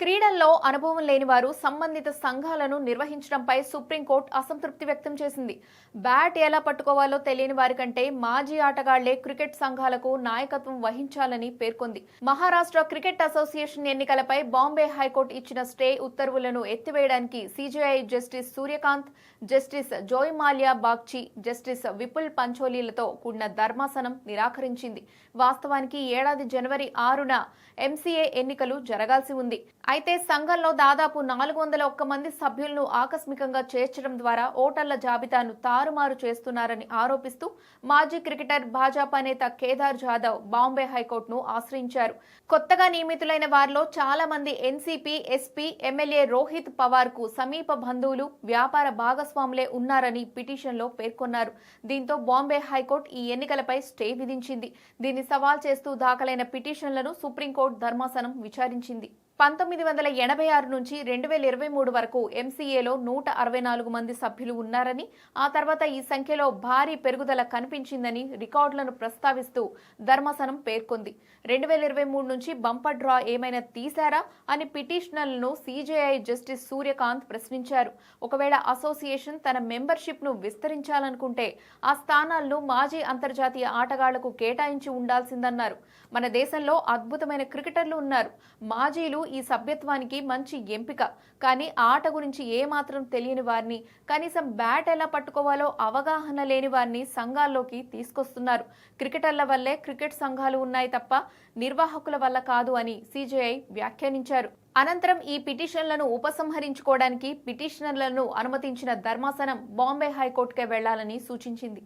క్రీడల్లో అనుభవం లేని వారు సంబంధిత సంఘాలను నిర్వహించడంపై సుప్రీంకోర్టు అసంతృప్తి వ్యక్తం చేసింది. బ్యాట్ ఎలా పట్టుకోవాలో తెలియని వారి కంటే మాజీ ఆటగాళ్లే క్రికెట్ సంఘాలకు నాయకత్వం వహించాలని పేర్కొంది. మహారాష్ట్ర క్రికెట్ అసోసియేషన్ ఎన్నికలపై బాంబే హైకోర్టు ఇచ్చిన స్టే ఉత్తర్వులను ఎత్తివేయడానికి CJI justice Surya Kant, justice Joymalya Bagchi, justice Vipul పంచోలీలతో కూడిన ధర్మాసనం నిరాకరించింది. వాస్తవానికి ఏడాది జనవరి 6న ఎంసీఏ ఎన్నికలు జరగాల్సి ఉంది. అయితే సంఘంలో దాదాపు 401 మంది సభ్యులను ఆకస్మికంగా చేర్చడం ద్వారా ఓటర్ల జాబితాను తారుమారు చేస్తున్నారని ఆరోపిస్తూ మాజీ క్రికెటర్ భాజపా నేత కేదార్ జాదవ్ బాంబే హైకోర్టును ఆశ్రయించారు. కొత్తగా నియమితులైన వారిలో చాలా మంది NCP, SP, MLA Rohit Pawar కు సమీప బంధువులు, వ్యాపార భాగస్వాములే ఉన్నారని పిటిషన్లో పేర్కొన్నారు. దీంతో బాంబే హైకోర్టు ఈ ఎన్నికలపై స్టే విధించింది. దీన్ని సవాల్ చేస్తూ దాఖలైన పిటిషన్లను సుప్రీంకోర్టు ధర్మాసనం విచారించింది. 1986 నుంచి 2023 వరకు ఎంసీఏలో 164 మంది సభ్యులు ఉన్నారని, ఆ తర్వాత ఈ సంఖ్యలో భారీ పెరుగుదల కనిపించిందని రికార్డులను ప్రస్తావిస్తూ ధర్మాసనం పేర్కొంది. 2023 నుంచి బంపర్ డ్రా ఏమైనా తీశారా అని పిటిషనర్లను సీజేఐ జస్టిస్ సూర్యకాంత్ ప్రశ్నించారు. ఒకవేళ అసోసియేషన్ తన మెంబర్షిప్ ను విస్తరించాలనుకుంటే ఆ స్థానాలను మాజీ అంతర్జాతీయ ఆటగాళ్లకు కేటాయించి ఉండాల్సిందన్నారు. మన దేశంలో అద్భుతమైన క్రికెటర్లు ఉన్నారు. మాజీలు ఈ సభ్యత్వానికి మంచి ఎంపిక. కానీ ఆట గురించి ఏమాత్రం తెలియని వారిని, కనీసం బ్యాట్ ఎలా పట్టుకోవాలో అవగాహన లేని వారిని సంఘాల్లోకి తీసుకొస్తున్నారు. క్రికెటర్ల వల్లే క్రికెట్ సంఘాలు ఉన్నాయి తప్ప నిర్వాహకుల వల్ల కాదు అని సీజేఐ వ్యాఖ్యానించారు. అనంతరం ఈ పిటిషన్లను ఉపసంహరించుకోవడానికి పిటిషనర్లను అనుమతించిన ధర్మాసనం బాంబే హైకోర్టుకే వెళ్లాలని సూచించింది.